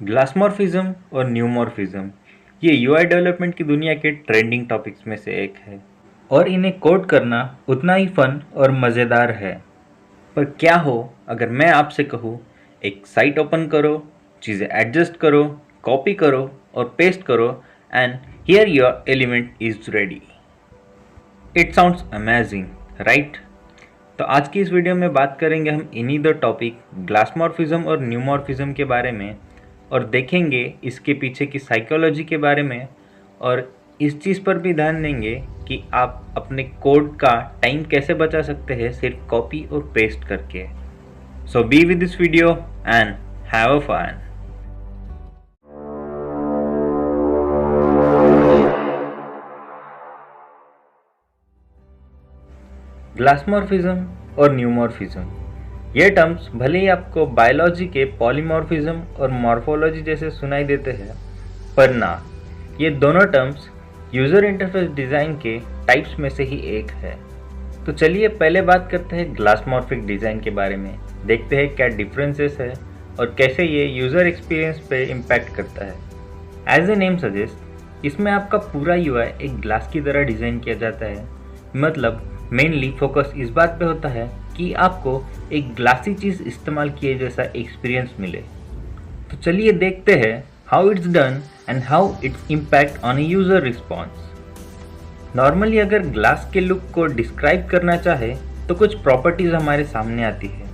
ग्लासमॉर्फिज्म और न्यूमॉर्फिज्म ये UI development की दुनिया के ट्रेंडिंग टॉपिक्स में से एक है और इन्हें कोड करना उतना ही फन और मज़ेदार है। पर क्या हो अगर मैं आपसे कहूँ, एक साइट ओपन करो, चीज़ें एडजस्ट करो, कॉपी करो और पेस्ट करो and here your element is ready. It sounds amazing, right? तो आज की इस वीडियो में बात करेंगे हम इन्हीं दो टॉपिक ग्लासमॉर्फिज्म और न्यूमॉर्फिज्म के बारे में और देखेंगे इसके पीछे की साइकोलॉजी के बारे में और इस चीज़ पर भी ध्यान देंगे कि आप अपने कोड का टाइम कैसे बचा सकते हैं सिर्फ कॉपी और पेस्ट करके। So be with this video and have a fun. Glassmorphism और न्यूमॉर्फिज्म ये टर्म्स भले ही आपको बायोलॉजी के पॉलीमॉर्फिज्म और मॉर्फोलॉजी जैसे सुनाई देते हैं, पर ना, ये दोनों टर्म्स यूज़र इंटरफेस डिज़ाइन के टाइप्स में से ही एक है। तो चलिए पहले बात करते हैं ग्लासमॉर्फिक डिज़ाइन के बारे में, देखते हैं क्या डिफरेंसेस है और कैसे ये यूज़र एक्सपीरियंस पे इम्पैक्ट करता है। एज ए नेम सजेस्ट, इसमें आपका पूरा यूआई एक ग्लास की तरह डिज़ाइन किया जाता है। मतलब मेनली फोकस इस बात पे होता है कि आपको एक ग्लासी चीज़ इस्तेमाल किए जैसा एक्सपीरियंस मिले। तो चलिए देखते हैं how it's done and how its impact on a user response. Normally अगर ग्लास के लुक को डिस्क्राइब करना चाहे तो कुछ प्रॉपर्टीज़ हमारे सामने आती है: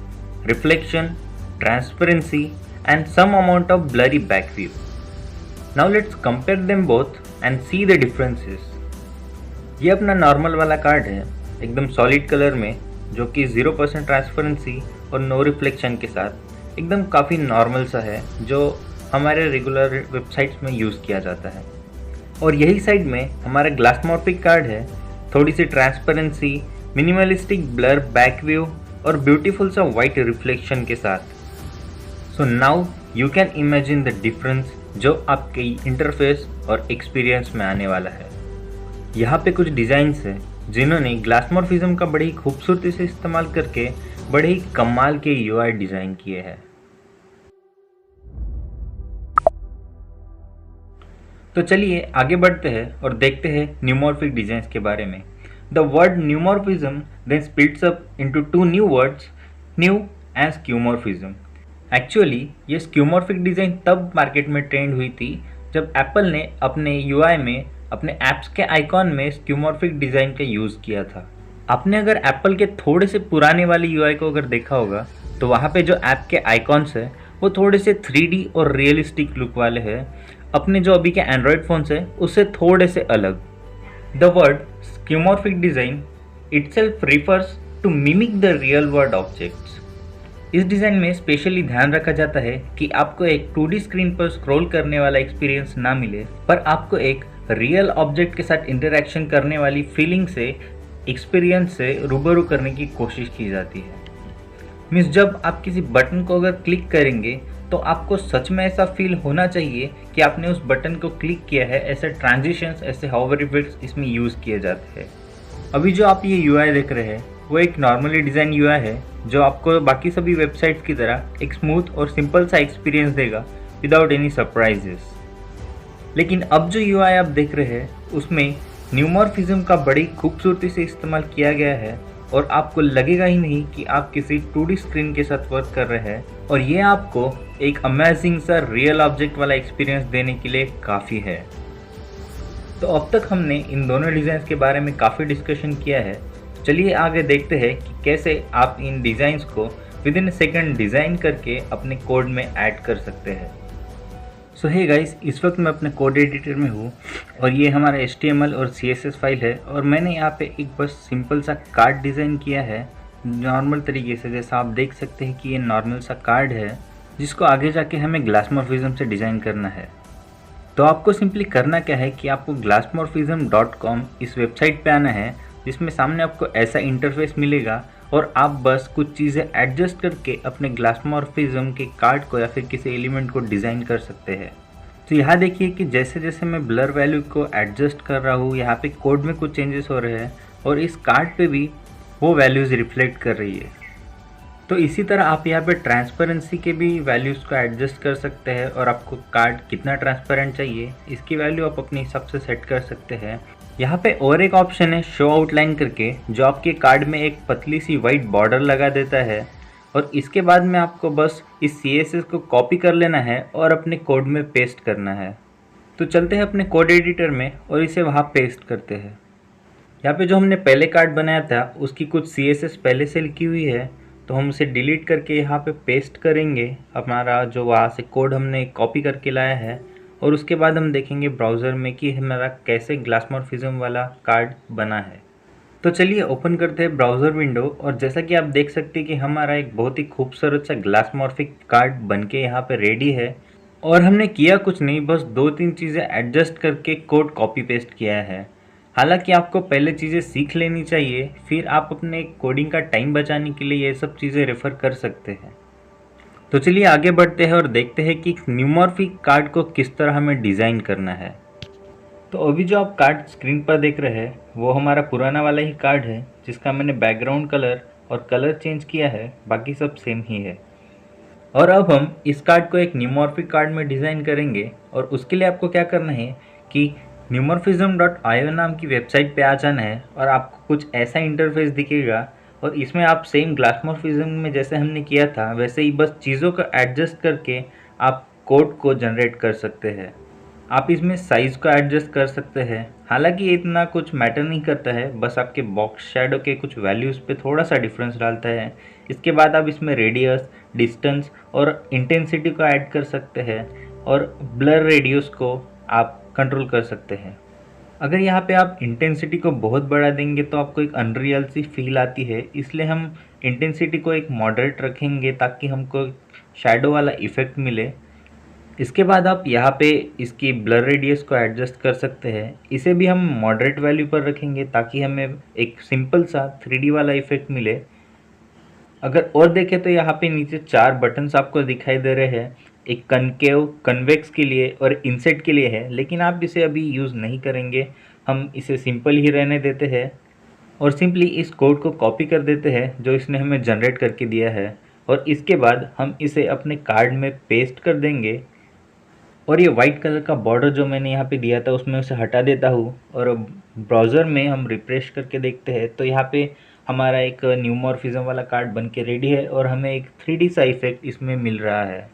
reflection, transparency and some amount of blurry back view. Now let's compare them both and see the differences. ये अपना नॉर्मल वाला कार्ड है, एकदम सॉलिड कलर में, जो कि 0% ट्रांसपेरेंसी और नो रिफ्लेक्शन के साथ एकदम काफ़ी नॉर्मल सा है, जो हमारे रेगुलर वेबसाइट्स में यूज़ किया जाता है। और यही साइड में हमारा ग्लासमॉर्फिक कार्ड है, थोड़ी सी transparency, minimalistic blur back view और ब्यूटीफुल सा वाइट रिफ्लेक्शन के साथ। So now you can imagine the difference जो आपके इंटरफेस और एक्सपीरियंस में आने वाला है। यहाँ पे कुछ डिज़ाइंस हैं जिन्होंने ग्लासमॉर्फिज्म का बड़ी ही खूबसूरती से इस्तेमाल करके बड़े ही कमाल के यूआई डिज़ाइन किए हैं। तो चलिए आगे बढ़ते हैं और देखते हैं न्यूमॉर्फिक डिज़ाइंस के बारे में। The word neumorphism then splits up into two new words, new and skeuomorphism. Actually ये स्क्यूमॉर्फिक डिज़ाइन तब मार्केट में ट्रेंड हुई थी जब एप्पल ने अपने यूआई में, अपने ऐप्स के आइकॉन में स्क्यूमॉर्फिक डिज़ाइन का यूज़ किया था। आपने अगर एप्पल के थोड़े से पुराने वाले यूआई को अगर देखा होगा तो वहाँ पे जो ऐप के आइकॉन्स है वो थोड़े से 3D और रियलिस्टिक लुक वाले हैं, अपने जो अभी के एंड्रॉयड फ़ोन्स है उससे थोड़े से अलग। The word skeuomorphic design itself refers to mimic the real world objects. इस डिज़ाइन में स्पेशली ध्यान रखा जाता है कि आपको एक 2D स्क्रीन पर स्क्रॉल करने वाला एक्सपीरियंस ना मिले, पर आपको एक रियल ऑब्जेक्ट के साथ इंटरेक्शन करने वाली फीलिंग से, एक्सपीरियंस से रूबरू करने की कोशिश की जाती है। मीन्स जब आप किसी बटन को अगर क्लिक करेंगे तो आपको सच में ऐसा फील होना चाहिए कि आपने उस बटन को क्लिक किया है। ऐसे ट्रांजिशंस, ऐसे हॉवर इफेक्ट्स इसमें यूज़ किए जाते हैं। अभी जो आप ये यूआई देख रहे हैं वो एक नॉर्मली डिज़ाइन यूआई है जो आपको बाकी सभी वेबसाइट्स की तरह एक स्मूथ और सिंपल सा एक्सपीरियंस देगा विदाउट एनी सरप्राइजेस। लेकिन अब जो यूआई आप देख रहे हैं उसमें न्यूमॉर्फिज्म का बड़ी खूबसूरती से इस्तेमाल किया गया है और आपको लगेगा ही नहीं कि आप किसी 2D स्क्रीन के साथ वर्क कर रहे हैं, और ये आपको एक अमेजिंग सा रियल ऑब्जेक्ट वाला एक्सपीरियंस देने के लिए काफ़ी है। तो अब तक हमने इन दोनों डिज़ाइंस के बारे में काफ़ी डिस्कशन किया है। चलिए आगे देखते हैं कि कैसे आप इन डिज़ाइंस को विद इन सेकेंड डिज़ाइन करके अपने कोड में ऐड कर सकते हैं। सो हे गाइस, इस वक्त मैं अपने कोड एडिटर में हूँ और ये हमारा HTML और CSS फाइल है और मैंने यहाँ पे एक बस सिंपल सा कार्ड डिज़ाइन किया है नॉर्मल तरीके से। जैसा आप देख सकते हैं कि ये नॉर्मल सा कार्ड है जिसको आगे जाके हमें ग्लासमॉर्फिज्म से डिज़ाइन करना है। तो आपको सिंपली करना क्या है कि आपको glassmorphism.com इस वेबसाइट पे आना है, जिसमें सामने आपको ऐसा इंटरफेस मिलेगा और आप बस कुछ चीज़ें एडजस्ट करके अपने ग्लासमॉर्फिज्म के कार्ड को या फिर किसी एलिमेंट को डिज़ाइन कर सकते हैं। तो यहाँ देखिए कि जैसे जैसे मैं ब्लर वैल्यू को एडजस्ट कर रहा हूँ, यहाँ पे कोड में कुछ चेंजेस हो रहे हैं और इस कार्ड पे भी वो वैल्यूज़ रिफ्लेक्ट कर रही है। तो इसी तरह आप यहाँ पे ट्रांसपेरेंसी के भी वैल्यूज़ को एडजस्ट कर सकते हैं और आपको कार्ड कितना ट्रांसपेरेंट चाहिए इसकी वैल्यू आप अपने हिसाब से सेट कर सकते हैं। यहाँ पे और एक ऑप्शन है शो आउटलाइन करके, जो आपके कार्ड में एक पतली सी वाइट बॉर्डर लगा देता है और इसके बाद में आपको बस इस CSS को कॉपी कर लेना है और अपने कोड में पेस्ट करना है। तो चलते हैं अपने कोड एडिटर में और इसे वहाँ पेस्ट करते हैं। यहाँ पे जो हमने पहले कार्ड बनाया था उसकी कुछ CSS पहले से लिखी हुई है, तो हम उसे डिलीट करके यहाँ पे पेस्ट करेंगे हमारा जो वहाँ से कोड हमने कॉपी करके लाया है। और उसके बाद हम देखेंगे ब्राउज़र में कि हमारा कैसे ग्लासमॉर्फिज्म वाला कार्ड बना है। तो चलिए ओपन करते हैं ब्राउज़र विंडो और जैसा कि आप देख सकते हैं कि हमारा एक बहुत ही खूबसूरत सा ग्लासमॉर्फिक कार्ड बनके यहाँ पे रेडी है। और हमने किया कुछ नहीं, बस 2-3 चीज़ें एडजस्ट करके कोड कॉपी पेस्ट किया है। हालांकि आपको पहले चीज़ें सीख लेनी चाहिए, फिर आप अपने कोडिंग का टाइम बचाने के लिए ये सब चीज़ें रेफ़र कर सकते हैं। तो चलिए आगे बढ़ते हैं और देखते हैं कि न्यूमॉर्फिक कार्ड को किस तरह हमें डिज़ाइन करना है। तो अभी जो आप कार्ड स्क्रीन पर देख रहे हैं वो हमारा पुराना वाला ही कार्ड है, जिसका मैंने बैकग्राउंड कलर और कलर चेंज किया है, बाकी सब सेम ही है। और अब हम इस कार्ड को एक न्यूमॉर्फिक कार्ड में डिज़ाइन करेंगे और उसके लिए आपको क्या करना है कि neumorphism.io नाम की वेबसाइट पे आ जाना है और आपको कुछ ऐसा इंटरफेस दिखेगा और इसमें आप सेम ग्लासमॉर्फिज्म में जैसे हमने किया था वैसे ही बस चीज़ों को एडजस्ट करके आप कोड को जनरेट कर सकते हैं। आप इसमें साइज़ को एडजस्ट कर सकते हैं, हालांकि ये इतना कुछ मैटर नहीं करता है, बस आपके बॉक्स शैडो के कुछ वैल्यूज़ पे थोड़ा सा डिफरेंस डालता है। इसके बाद आप इसमें रेडियस, डिस्टेंस और इंटेंसिटी को ऐड कर सकते हैं और ब्लर रेडियस को आप कंट्रोल कर सकते हैं। अगर यहाँ पे आप इंटेंसिटी को बहुत बढ़ा देंगे तो आपको एक अनरियल सी फील आती है, इसलिए हम इंटेंसिटी को एक मॉडरेट रखेंगे ताकि हमको शैडो वाला इफ़ेक्ट मिले। इसके बाद आप यहाँ पे इसकी ब्लर रेडियस को एडजस्ट कर सकते हैं, इसे भी हम मॉडरेट वैल्यू पर रखेंगे ताकि हमें एक सिंपल सा 3D वाला इफ़ेक्ट मिले। अगर और देखें तो यहाँ पे नीचे 4 बटन्स आपको दिखाई दे रहे हैं, एक कनकेव कन्वेक्स के लिए और इनसेट के लिए है, लेकिन आप इसे अभी यूज़ नहीं करेंगे, हम इसे सिंपल ही रहने देते हैं और सिंपली इस कोड को कॉपी कर देते हैं जो इसने हमें जनरेट करके दिया है और इसके बाद हम इसे अपने कार्ड में पेस्ट कर देंगे। और ये वाइट कलर का बॉर्डर जो मैंने यहाँ पे दिया था उसमें उसे हटा देता हूँ और ब्राउज़र में हम रिफ्रेश करके देखते हैं तो यहाँ पे हमारा एक न्यूमॉर्फिज्म वाला कार्ड बन के रेडी है और हमें एक 3D सा इफेक्ट इसमें मिल रहा है।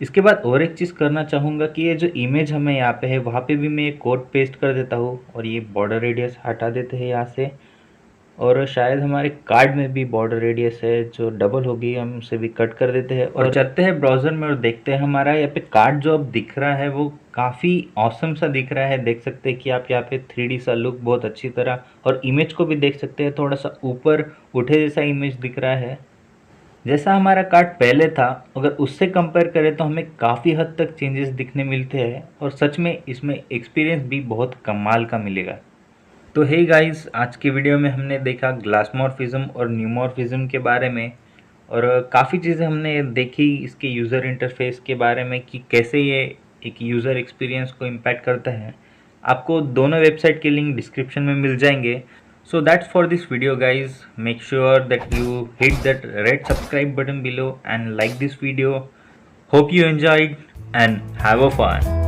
इसके बाद और एक चीज़ करना चाहूँगा कि ये जो इमेज हमें यहाँ पे है वहाँ पे भी मैं एक कोड पेस्ट कर देता हूँ और ये बॉर्डर रेडियस हटा देते हैं यहाँ से। और शायद हमारे कार्ड में भी बॉर्डर रेडियस है जो डबल होगी, हम उसे भी कट कर देते हैं और चलते हैं ब्राउज़र में और देखते हैं हमारा यहाँ पे कार्ड जो अब दिख रहा है वो काफ़ी ऑसम सा दिख रहा है। देख सकते हैं कि आप यहाँ पे 3D सा लुक बहुत अच्छी तरह, और इमेज को भी देख सकते हैं थोड़ा सा ऊपर उठे जैसा इमेज दिख रहा है। जैसा हमारा कार्ड पहले था अगर उससे कंपेयर करें तो हमें काफ़ी हद तक चेंजेस दिखने मिलते हैं और सच में इसमें एक्सपीरियंस भी बहुत कमाल का मिलेगा। तो हे गाइस, आज की वीडियो में हमने देखा ग्लासमॉर्फिज्म और न्यूमॉर्फिज्म के बारे में और काफ़ी चीज़ें हमने देखी इसके यूज़र इंटरफेस के बारे में कि कैसे ये एक यूज़र एक्सपीरियंस को इम्पैक्ट करता है। आपको दोनों वेबसाइट के लिंक डिस्क्रिप्शन में मिल जाएंगे। So that's for this video guys. Make sure that you hit that red subscribe button below and like this video. Hope you enjoyed and have a fun.